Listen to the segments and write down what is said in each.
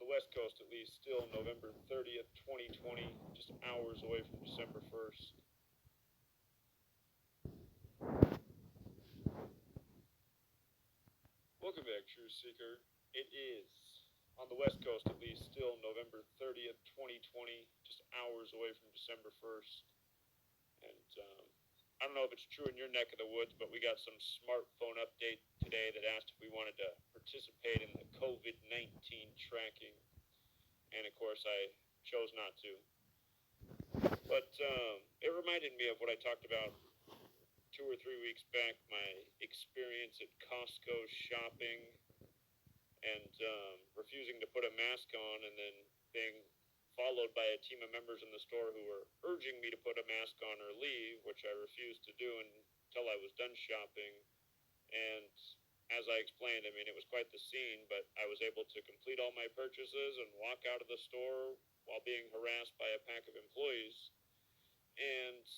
the West Coast at least, still November 30th, 2020, just hours away from December 1st. Welcome back, Truth Seeker. It is, on the West Coast at least, still November 30th, 2020, just hours away from December 1st. And I don't know if it's true in your neck of the woods, but we got some smartphone update today that asked if we wanted to participate in the COVID-19 tracking. And of course, I chose not to. But it reminded me of what I talked about 2 or 3 weeks back, my experience at Costco shopping and refusing to put a mask on, and then being followed by a team of members in the store who were urging me to put a mask on or leave, which I refused to do until I was done shopping. And as I explained, I mean, it was quite the scene, but I was able to complete all my purchases and walk out of the store while being harassed by a pack of employees. And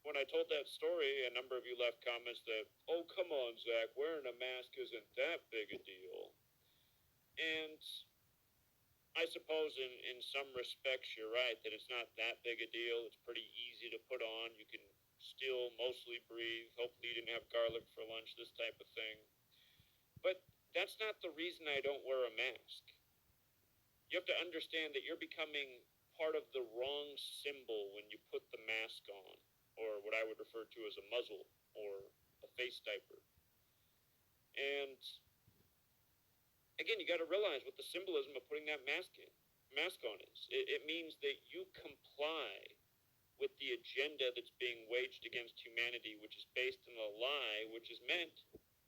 when I told that story, a number of you left comments that, oh, come on, Zach, wearing a mask isn't that big a deal. And I suppose in some respects you're right, that it's not that big a deal. It's pretty easy to put on. You can still mostly breathe. Hopefully you didn't have garlic for lunch, this type of thing. But that's not the reason I don't wear a mask. You have to understand that you're becoming part of the wrong symbol when you put the mask on, or what I would refer to as a muzzle or a face diaper. And again, you got to realize what the symbolism of putting that mask on is. It means that you comply with the agenda that's being waged against humanity, which is based on a lie, which is meant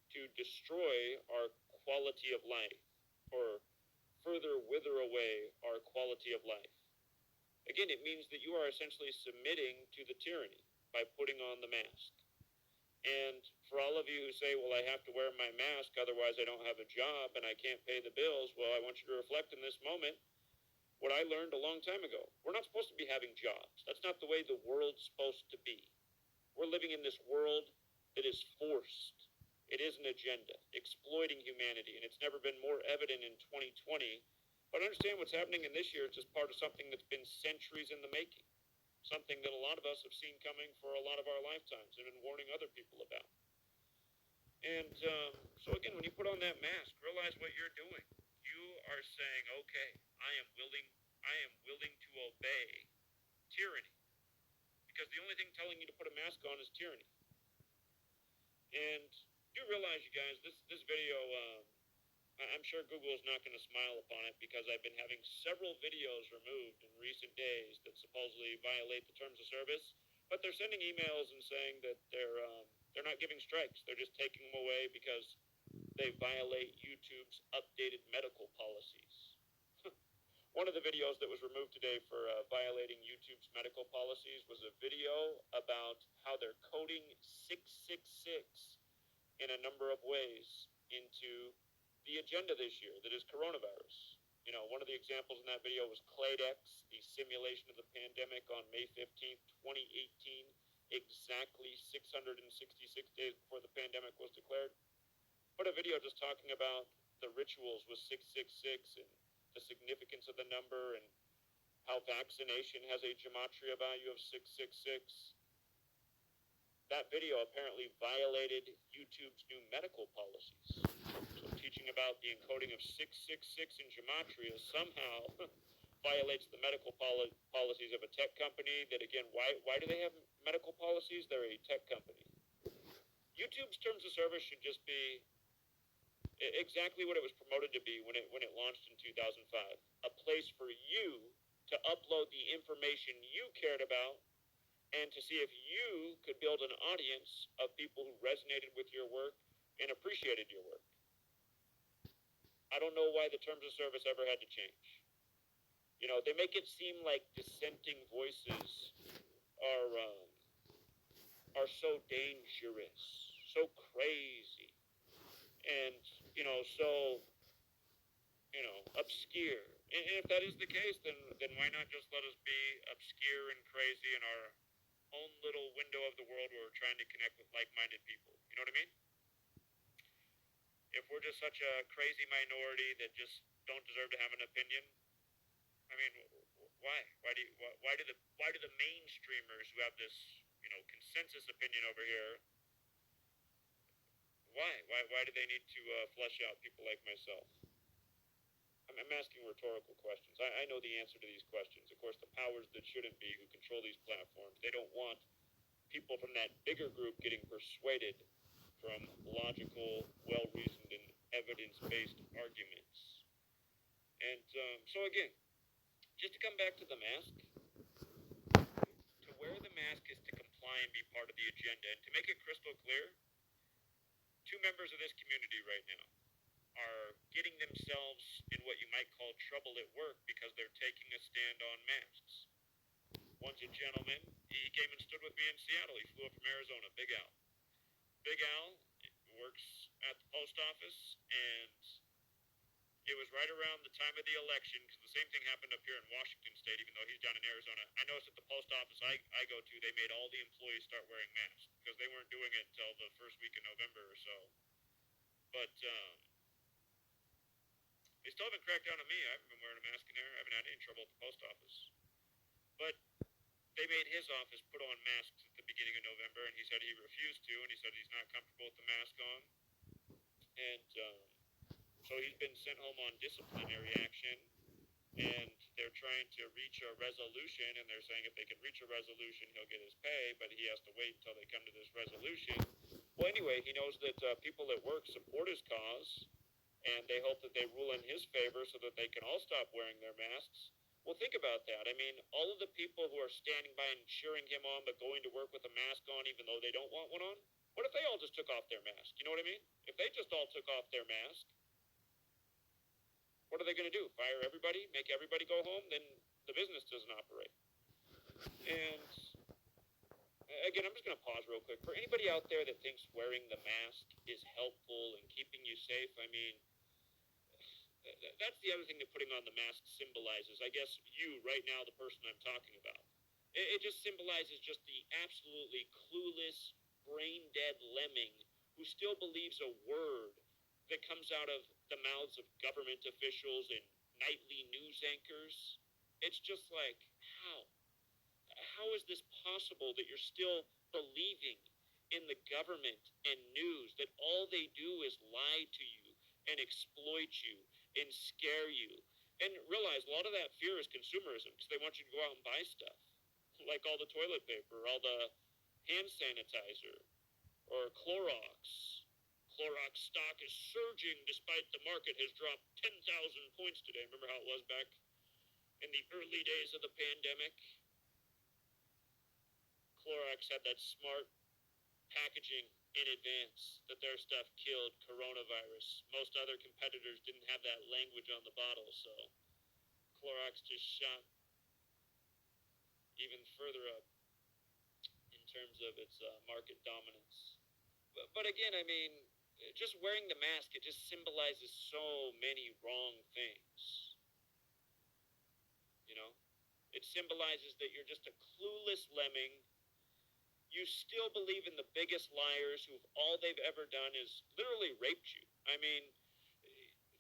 to destroy our quality of life, or further wither away our quality of life. Again, it means that you are essentially submitting to the tyranny by putting on the mask. And for all of you who say, well, I have to wear my mask, otherwise I don't have a job and I can't pay the bills, well, I want you to reflect in this moment what I learned a long time ago. We're not supposed to be having jobs. That's not the way the world's supposed to be. We're living in this world that is forced. It is an agenda, exploiting humanity, and it's never been more evident in 2020. But understand what's happening in this year is just part of something that's been centuries in the making. Something that a lot of us have seen coming for a lot of our lifetimes and been warning other people about. And so again, when you put on that mask, realize what you're doing. You are saying, okay, I am willing to obey tyranny. Because the only thing telling you to put a mask on is tyranny. And you realize, you guys, this video, I'm sure Google is not going to smile upon it, because I've been having several videos removed in recent days that supposedly violate the terms of service, but they're sending emails and saying that they're not giving strikes. They're just taking them away because they violate YouTube's updated medical policies. One of the videos that was removed today for violating YouTube's medical policies was a video about how they're coding 666 in a number of ways into the agenda this year that is coronavirus. You know, one of the examples in that video was Cladex, the simulation of the pandemic on May 15th, 2018, exactly 666 days before the pandemic was declared. Put a video just talking about the rituals with 666 and the significance of the number, and how vaccination has a gematria value of 666. That video apparently violated YouTube's new medical policies. So teaching about the encoding of 666 in gematria somehow violates the medical policies of a tech company that, again, why do they have medical policies? They're a tech company. YouTube's terms of service should just be exactly what it was promoted to be when it launched in 2005. A place for you to upload the information you cared about, and to see if you could build an audience of people who resonated with your work and appreciated your work. I don't know why the terms of service ever had to change. You know, they make it seem like dissenting voices are so dangerous, so crazy, and, so, obscure. And if that is the case, then why not just let us be obscure and crazy in our own little window of the world where we're trying to connect with like-minded people? You know what I mean? If we're just such a crazy minority that just don't deserve to have an opinion? I mean, why? Why do the mainstreamers who have this, consensus opinion over here, why do they need to flesh out people like myself? I'm asking rhetorical questions. I know the answer to these questions. Of course, the powers that shouldn't be who control these platforms, they don't want people from that bigger group getting persuaded from logical, well-reasoned, and evidence-based arguments. And so again, just to come back to the mask, to wear the mask is to comply and be part of the agenda. And to make it crystal clear, two members of this community right now are getting themselves in what you might call trouble at work because they're taking a stand on masks. One's a gentleman. He came and stood with me in Seattle. He flew up from Arizona, Big Al. Big Al works at the post office, and it was right around the time of the election, because the same thing happened up here in Washington State, even though he's down in Arizona. I noticed at the post office I go to, they made all the employees start wearing masks, because they weren't doing it until the first week of November or so. But they still haven't cracked down on me. I haven't been wearing a mask in there. I haven't had any trouble at the post office. But they made his office put on masks at the beginning of November, and he said he refused to, and he said he's not comfortable with the mask on. And so he's been sent home on disciplinary action, and they're trying to reach a resolution, and they're saying if they can reach a resolution, he'll get his pay, but he has to wait until they come to this resolution. Well, anyway, he knows that people at work support his cause, and they hope that they rule in his favor so that they can all stop wearing their masks. Well, think about that. I mean, all of the people who are standing by and cheering him on but going to work with a mask on even though they don't want one on, what if they all just took off their mask? You know what I mean? If they just all took off their mask, what are they going to do? Fire everybody? Make everybody go home? Then the business doesn't operate. And again, I'm just going to pause real quick. For anybody out there that thinks wearing the mask is helpful and keeping you safe, I mean, that's the other thing that putting on the mask symbolizes. I guess you, right now, the person I'm talking about. It just symbolizes just the absolutely clueless, brain-dead lemming who still believes a word that comes out of the mouths of government officials and nightly news anchors. It's just like, how? How is this possible that you're still believing in the government and news, that all they do is lie to you and exploit you and scare you? And realize a lot of that fear is consumerism, because they want you to go out and buy stuff, like all the toilet paper, all the hand sanitizer, or Clorox. Clorox stock is surging despite the market has dropped 10,000 points today. Remember how it was back in the early days of the pandemic? Clorox had that smart packaging in advance that their stuff killed coronavirus. Most other competitors didn't have that language on the bottle, so Clorox just shot even further up in terms of its market dominance. But again, I mean, just wearing the mask, it just symbolizes so many wrong things. You know? It symbolizes that you're just a clueless lemming. You still believe in the biggest liars who all they've ever done is literally raped you. I mean,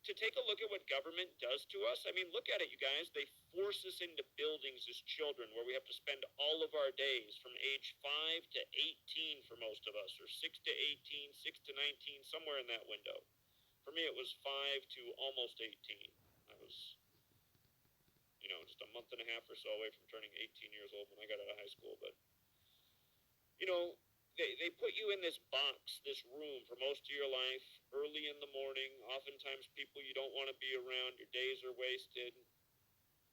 to take a look at what government does to us, I mean, look at it, you guys. They force us into buildings as children where we have to spend all of our days from age 5 to 18 for most of us, or 6 to 18, 6 to 19, somewhere in that window. For me, it was 5 to almost 18. I was, just a month and a half or so away from turning 18 years old when I got out of high school. But, they put you in this box, this room for most of your life, early in the morning, oftentimes people you don't want to be around, your days are wasted.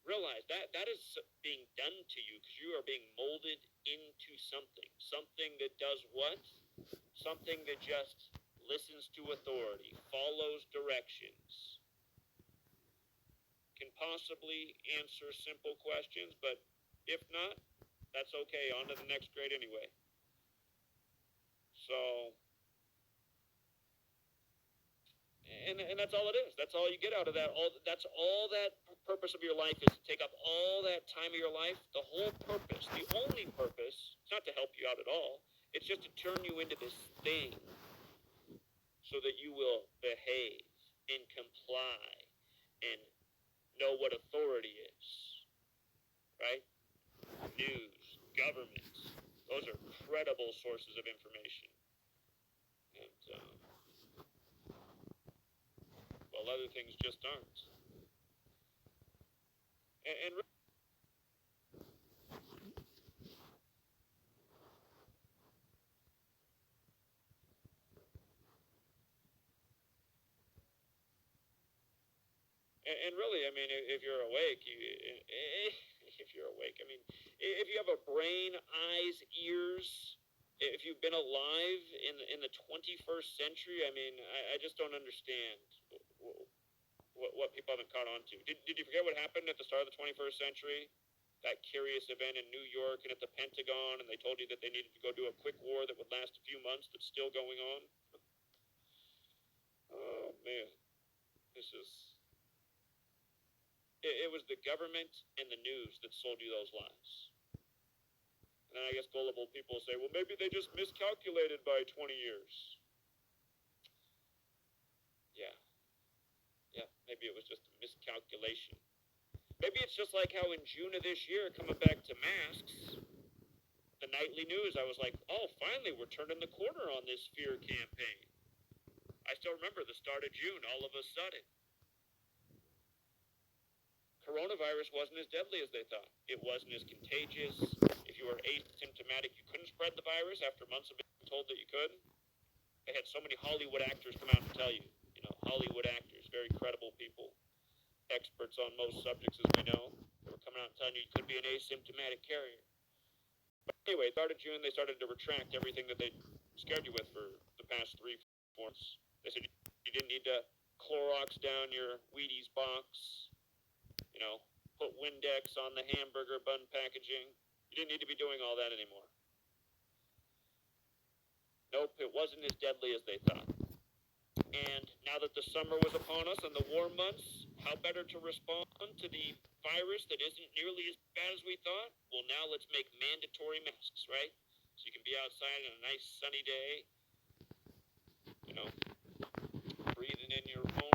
Realize that is being done to you because you are being molded into something that does what? Something that just listens to authority, follows directions, can possibly answer simple questions, but if not, that's okay, on to the next grade anyway. So, and that's all it is. That's all you get out of that. That's all that purpose of your life is, to take up all that time of your life. The whole purpose, the only purpose, it's not to help you out at all. It's just to turn you into this thing so that you will behave and comply and know what authority is, right? News, governments, those are credible sources of information. And, well, other things just aren't. And really, I mean, if you're awake, if you're awake, I mean, if you have a brain, eyes, ears, if you've been alive in the 21st century, I mean, I just don't understand what people haven't caught on to. Did you forget what happened at the start of the 21st century? That curious event in New York and at the Pentagon, and they told you that they needed to go do a quick war that would last a few months that's still going on? Oh, man. This is... It was the government and the news that sold you those lies. And then I guess gullible people say, well, maybe they just miscalculated by 20 years. Yeah, maybe it was just a miscalculation. Maybe it's just like how in June of this year, coming back to masks, the nightly news, I was like, oh, finally, we're turning the corner on this fear campaign. I still remember the start of June, all of a sudden. Coronavirus wasn't as deadly as they thought. It wasn't as contagious. If you were asymptomatic, you couldn't spread the virus after months of being told that you could. They had so many Hollywood actors come out and tell you. Hollywood actors, very credible people, experts on most subjects, as we know. They were coming out and telling you could be an asymptomatic carrier. But anyway, start of June, they started to retract everything that they scared you with for the past 3 months. They said you didn't need to Clorox down your Wheaties box, put Windex on the hamburger bun packaging. You didn't need to be doing all that anymore. Nope, it wasn't as deadly as they thought. And now that the summer was upon us and the warm months, how better to respond to the virus that isn't nearly as bad as we thought? Well, now let's make mandatory masks, right? So you can be outside on a nice sunny day, breathing in your own